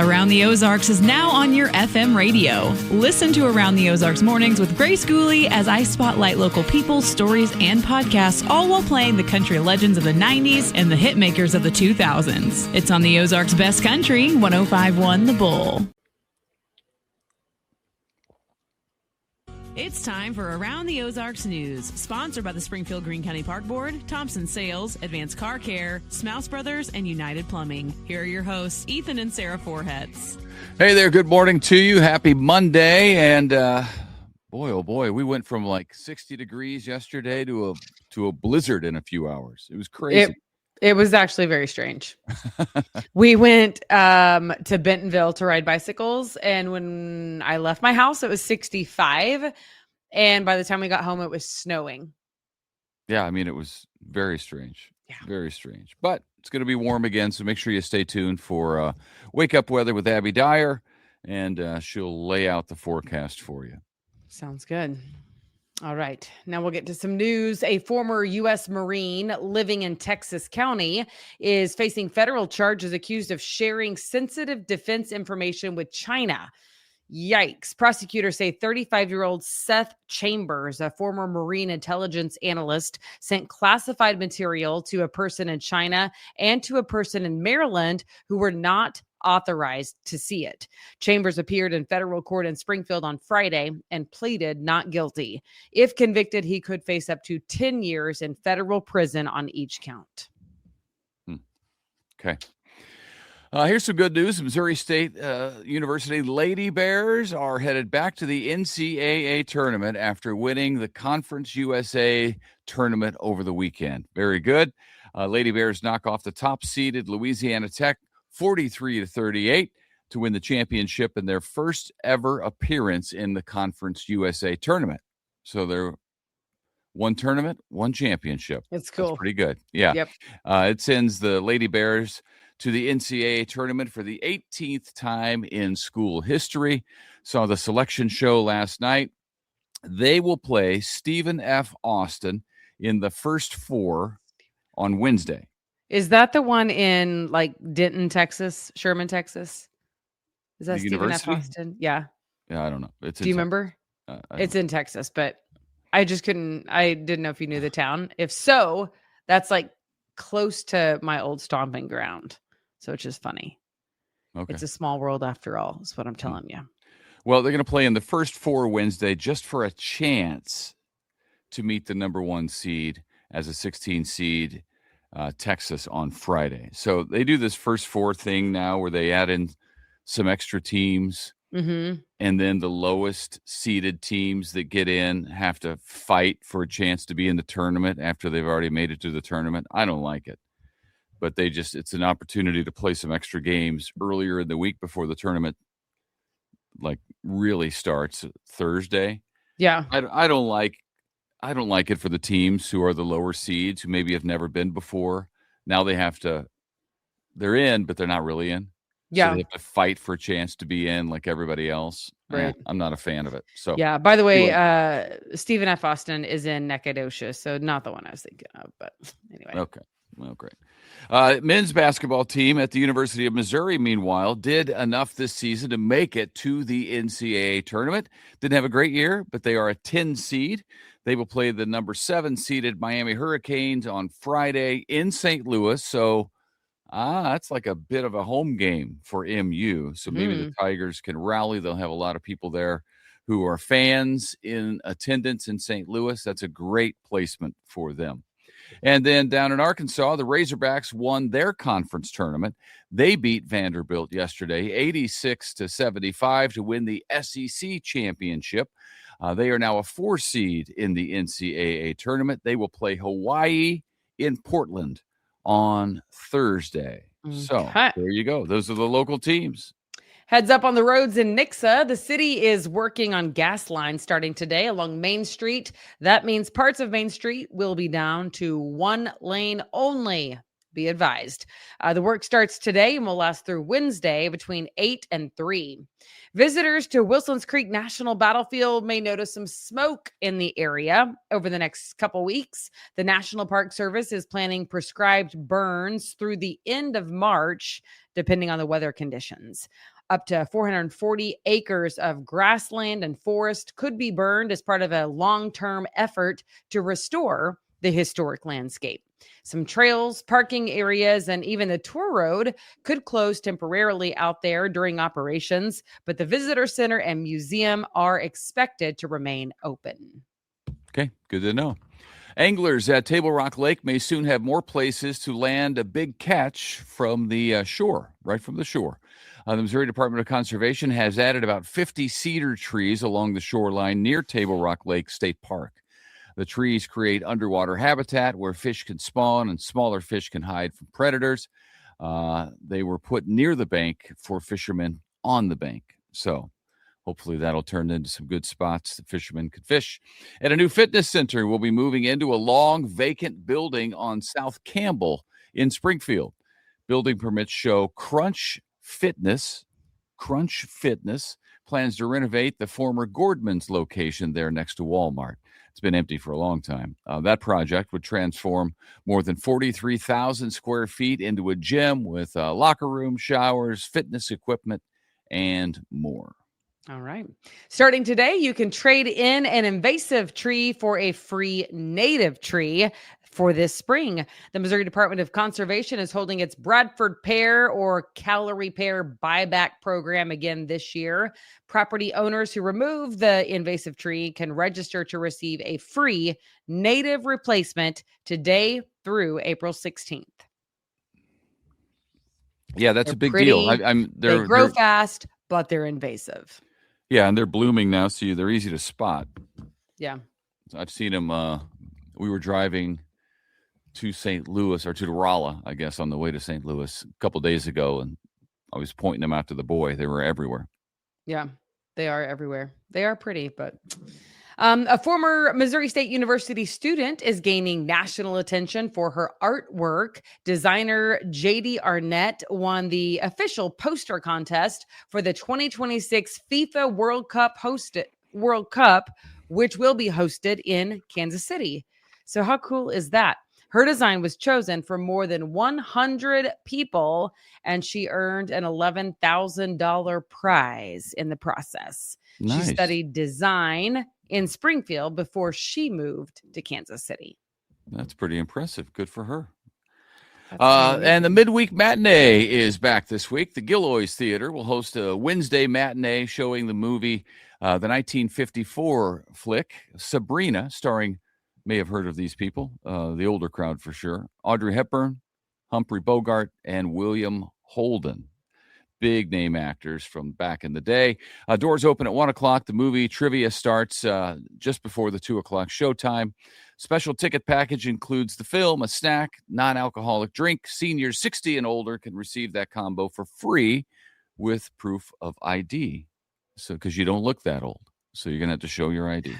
Around the Ozarks is now on your FM radio. Listen to Around the Ozarks mornings with Grace Gooley as I spotlight local people, stories, and podcasts, all while playing the country legends of the 90s and the hit makers of the 2000s. It's on the Ozarks' best country, 105.1 The Bull. It's time for Around the Ozarks News, sponsored by the Springfield Greene County Park Board, Thompson Sales, Advanced Car Care, Smouse Brothers, and United Plumbing. Here are your hosts, Ethan and Sarah Forhetz. Hey there, good morning to you. Happy Monday. And boy, oh boy, we went from like 60 degrees yesterday to a blizzard in a few hours. It was crazy. It was actually very strange. We went to Bentonville to ride bicycles, and when I left my house, it was 65, and by the time we got home, it was snowing. Yeah, I mean, it was very strange. Yeah. Very strange. But it's going to be warm again, so make sure you stay tuned for Wake Up Weather with Abby Dyer, and she'll lay out the forecast for you. Sounds good. All right. Now we'll get to some news. A former U.S. Marine living in Texas County is facing federal charges accused of sharing sensitive defense information with China. Yikes. Prosecutors say 35-year-old Seth Chambers, a former Marine intelligence analyst, sent classified material to a person in China and to a person in Maryland who were not authorized to see it. Chambers appeared in federal court in Springfield on Friday and pleaded not guilty. If convicted, he could face up to 10 years in federal prison on each count. Okay. Here's some good news. Missouri State University Lady Bears are headed back to the NCAA tournament after winning the Conference USA tournament over the weekend. Very good. Lady Bears knock off the top-seeded Louisiana Tech 43-38 to win the championship in their first ever appearance in the Conference USA tournament. So they're one tournament, one championship. It's cool. That's pretty good. Yeah. Yep. It sends the Lady Bears to the NCAA tournament for the 18th time in school history. Saw the selection show last night. They will play Stephen F. Austin in the first four on Wednesday. Is that the one in like Denton, Texas, Sherman, Texas? Is that Stephen F. Austin? Yeah. Yeah, I don't know. Do you remember? It's in Texas, but I didn't know if you knew the town. If so, that's like close to my old stomping ground. So it's just funny. Okay. It's a small world after all, is what I'm telling you. Well, they're going to play in the first four Wednesday just for a chance to meet the number one seed as a 16 seed. Texas on Friday. So they do this first four thing now where they add in some extra teams, and then the lowest seeded teams that get in have to fight for a chance to be in the tournament after they've already made it to the tournament. I don't like it, but it's an opportunity to play some extra games earlier in the week before the tournament like really starts Thursday. Yeah. I don't like it for the teams who are the lower seeds who maybe have never been before. Now they're in, but they're not really in. Yeah. So they have to fight for a chance to be in like everybody else. Right. I'm not a fan of it. So yeah. By the way, Stephen F. Austin is in Nacogdoches, so not the one I was thinking of, but anyway. Okay. Well, great. Men's basketball team at the University of Missouri, meanwhile, did enough this season to make it to the NCAA tournament. Didn't have a great year, but they are a 10 seed. They will play the number 7 seeded Miami Hurricanes on Friday in St. Louis. So that's like a bit of a home game for MU. So maybe the Tigers can rally. They'll have a lot of people there who are fans in attendance in St. Louis. That's a great placement for them. And then down in Arkansas, the Razorbacks won their conference tournament. They beat Vanderbilt yesterday, 86-75 to win the SEC championship. They are now a 4 seed in the NCAA tournament. They will play Hawaii in Portland on Thursday. Okay. So there you go. Those are the local teams. Heads up on the roads in Nixa. The city is working on gas lines starting today along Main Street. That means parts of Main Street will be down to 1 lane only. Be advised. The work starts today and will last through Wednesday between 8 and 3. Visitors to Wilson's Creek National Battlefield may notice some smoke in the area over the next couple weeks. The National Park Service is planning prescribed burns through the end of March, depending on the weather conditions. Up to 440 acres of grassland and forest could be burned as part of a long-term effort to restore the historic landscape. Some trails, parking areas, and even the tour road could close temporarily out there during operations, but the visitor center and museum are expected to remain open. Okay, good to know. Anglers at Table Rock Lake may soon have more places to land a big catch from the shore, right from the shore. The Missouri Department of Conservation has added about 50 cedar trees along the shoreline near Table Rock Lake State Park. The trees create underwater habitat where fish can spawn and smaller fish can hide from predators. They were put near the bank for fishermen on the bank. So hopefully that'll turn into some good spots that fishermen could fish. And a new fitness center will be moving into a long vacant building on South Campbell in Springfield. Building permits show Crunch Fitness plans to renovate the former Gordman's location there next to Walmart. It's been empty for a long time. That project would transform more than 43,000 square feet into a gym with locker room, showers, fitness equipment, and more. All right. Starting today, you can trade in an invasive tree for a free native tree for this spring. The Missouri Department of Conservation is holding its Bradford Pear or Calorie Pear buyback program again this year. Property owners who remove the invasive tree can register to receive a free native replacement today through April 16th. Yeah, that's a big deal. They grow fast, but they're invasive. Yeah, and they're blooming now, so they're easy to spot. Yeah. I've seen them. We were driving to St. Louis, or to Rolla, I guess, on the way to St. Louis a couple days ago, and I was pointing them out to the boy. They were everywhere. Yeah, they are everywhere. They are pretty, but a former Missouri State University student is gaining national attention for her artwork. Designer J.D. Arnett won the official poster contest for the 2026 FIFA World Cup, which will be hosted in Kansas City. So how cool is that? Her design was chosen from more than 100 people, and she earned an $11,000 prize in the process. Nice. She studied design in Springfield before she moved to Kansas City. That's pretty impressive. Good for her. And the midweek matinee is back this week. The Gilloys Theater will host a Wednesday matinee showing the movie, the 1954 flick, Sabrina, starring, may have heard of these people, the older crowd for sure, Audrey Hepburn, Humphrey Bogart, and William Holden. Big name actors from back in the day. Doors open at 1 o'clock. The movie trivia starts just before the 2 o'clock showtime. Special ticket package includes the film, a snack, non-alcoholic drink. Seniors 60 and older can receive that combo for free with proof of ID. So, because you don't look that old. So you're going to have to show your ID.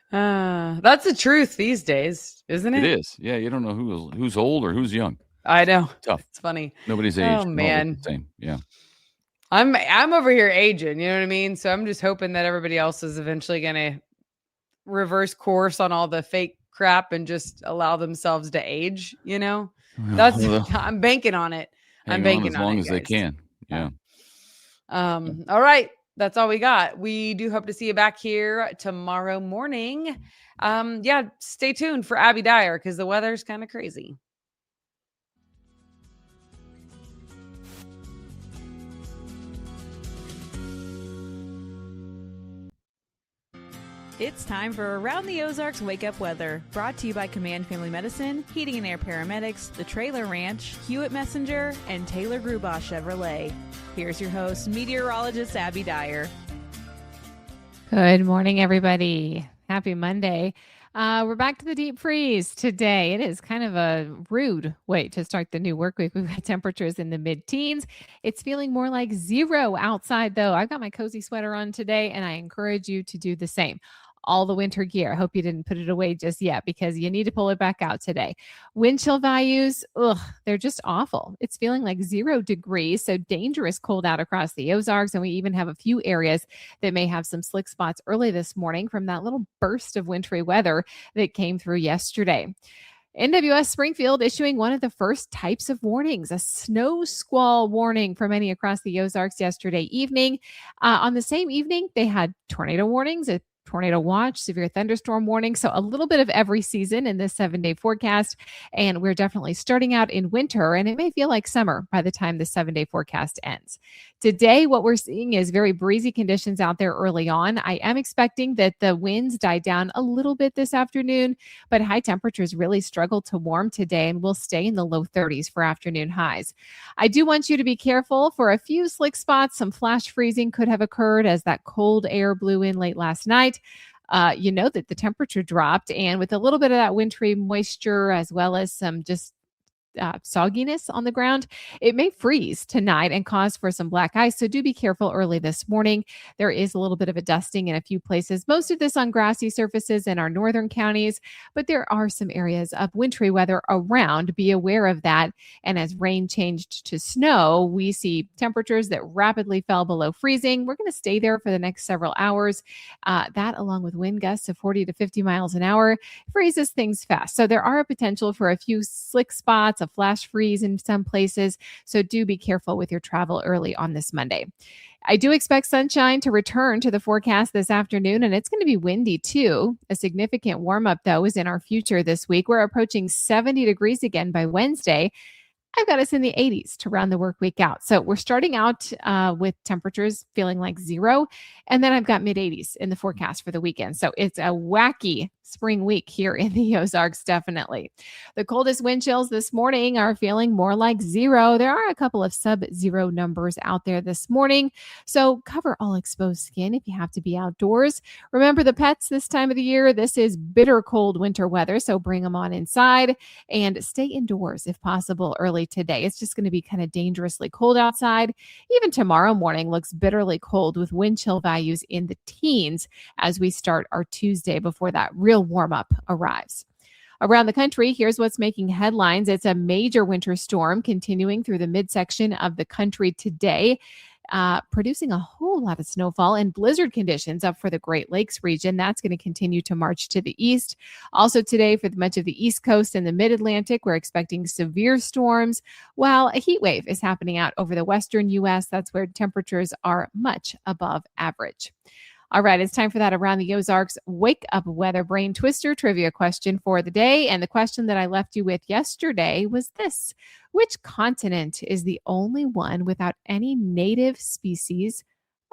That's the truth these days, isn't it? It is. Yeah, you don't know who's old or who's young. I know. Tough. It's funny. Nobody's aged. Oh man. The same. Yeah. I'm over here aging, you know what I mean? So I'm just hoping that everybody else is eventually going to reverse course on all the fake crap and just allow themselves to age, you know? I'm banking on it. I'm banking on it. As long as they can. Yeah. All right. That's all we got. We do hope to see you back here tomorrow morning. Stay tuned for Abby Dyer because the weather's kind of crazy. It's time for Around the Ozarks Wake Up Weather, brought to you by Command Family Medicine, Heating and Air Paramedics, The Trailer Ranch, Hewitt Messenger, and Taylor Grubaugh Chevrolet. Here's your host, meteorologist Abby Dyer. Good morning, everybody. Happy Monday. We're back to the deep freeze today. It is kind of a rude way to start the new work week. We've got temperatures in the mid-teens. It's feeling more like 0 outside, though. I've got my cozy sweater on today, and I encourage you to do the same. all the winter gear. I hope you didn't put it away just yet because you need to pull it back out today. Wind chill values, they're just awful. It's feeling like 0 degrees, so dangerous cold out across the Ozarks. And we even have a few areas that may have some slick spots early this morning from that little burst of wintry weather that came through yesterday. NWS Springfield issuing one of the first types of warnings, a snow squall warning for many across the Ozarks yesterday evening. On the same evening, they had tornado warnings, a tornado watch, severe thunderstorm warning. So a little bit of every season in this 7-day forecast. And we're definitely starting out in winter, and it may feel like summer by the time the 7-day forecast ends. Today, what we're seeing is very breezy conditions out there early on. I am expecting that the winds die down a little bit this afternoon, but high temperatures really struggle to warm today and will stay in the low 30s for afternoon highs. I do want you to be careful for a few slick spots. Some flash freezing could have occurred as that cold air blew in late last night. You know that the temperature dropped, and with a little bit of that wintry moisture as well as some just sogginess on the ground, it may freeze tonight and cause for some black ice. So do be careful early this morning. There is a little bit of a dusting in a few places, most of this on grassy surfaces in our northern counties, but there are some areas of wintry weather around. Be aware of that. And as rain changed to snow, we see temperatures that rapidly fell below freezing. We're going to stay there for the next several hours. That, along with wind gusts of 40 to 50 miles an hour, freezes things fast. So there are a potential for a few slick spots, a flash freeze in some places. So do be careful with your travel early on this Monday. I do expect sunshine to return to the forecast this afternoon, and it's going to be windy too. A significant warm up, though, is in our future this week. We're approaching 70 degrees again by Wednesday. I've got us in the 80s to round the work week out. So we're starting out with temperatures feeling like 0. And then I've got mid 80s in the forecast for the weekend. So it's a wacky spring week here in the Ozarks, definitely. The coldest wind chills this morning are feeling more like 0. There are a couple of sub-0 numbers out there this morning. So cover all exposed skin if you have to be outdoors. Remember the pets this time of the year. This is bitter cold winter weather. So bring them on inside and stay indoors if possible early today. It's just going to be kind of dangerously cold outside. Even tomorrow morning looks bitterly cold with wind chill values in the teens as we start our Tuesday before that real warm up arrives. Around the country, here's what's making headlines. It's a major winter storm continuing through the midsection of the country today, producing a whole lot of snowfall and blizzard conditions up for the Great Lakes region. That's going to continue to march to the east. Also today, for much of the East Coast and the Mid-Atlantic, we're expecting severe storms, while a heat wave is happening out over the western U.S. That's where temperatures are much above average. All right, it's time for that Around the Ozarks Wake Up Weather Brain Twister trivia question for the day. And the question that I left you with yesterday was this: which continent is the only one without any native species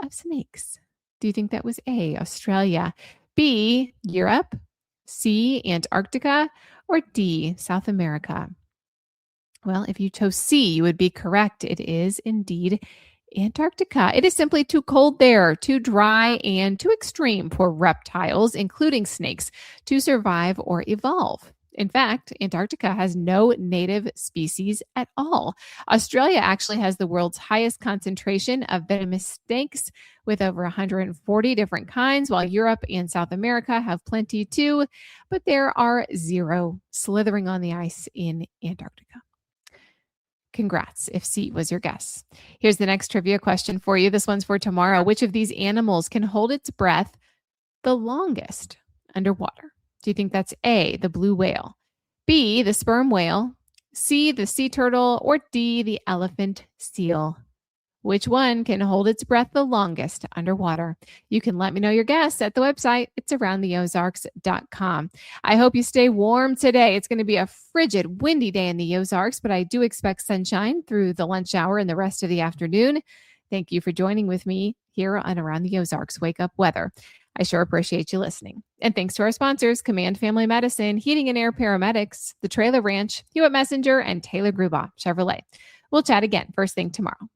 of snakes? Do you think that was A, Australia, B, Europe, C, Antarctica, or D, South America? Well, if you chose C, you would be correct. It is indeed Antarctica. It is simply too cold there, too dry, and too extreme for reptiles, including snakes, to survive or evolve. In fact, Antarctica has no native species at all. Australia actually has the world's highest concentration of venomous snakes with over 140 different kinds, while Europe and South America have plenty too, but there are 0 slithering on the ice in Antarctica. Congrats if C was your guess. Here's the next trivia question for you. This one's for tomorrow. Which of these animals can hold its breath the longest underwater? Do you think that's A, the blue whale, B, the sperm whale, C, the sea turtle, or D, the elephant seal? Which one can hold its breath the longest underwater? You can let me know your guess at the website. It's aroundtheozarks.com. I hope you stay warm today. It's going to be a frigid, windy day in the Ozarks, but I do expect sunshine through the lunch hour and the rest of the afternoon. Thank you for joining with me here on Around the Ozarks Wake Up Weather. I sure appreciate you listening. And thanks to our sponsors, Command Family Medicine, Heating and Air Paramedics, The Trailer Ranch, Hewitt Messenger, and Taylor Grubaugh Chevrolet. We'll chat again first thing tomorrow.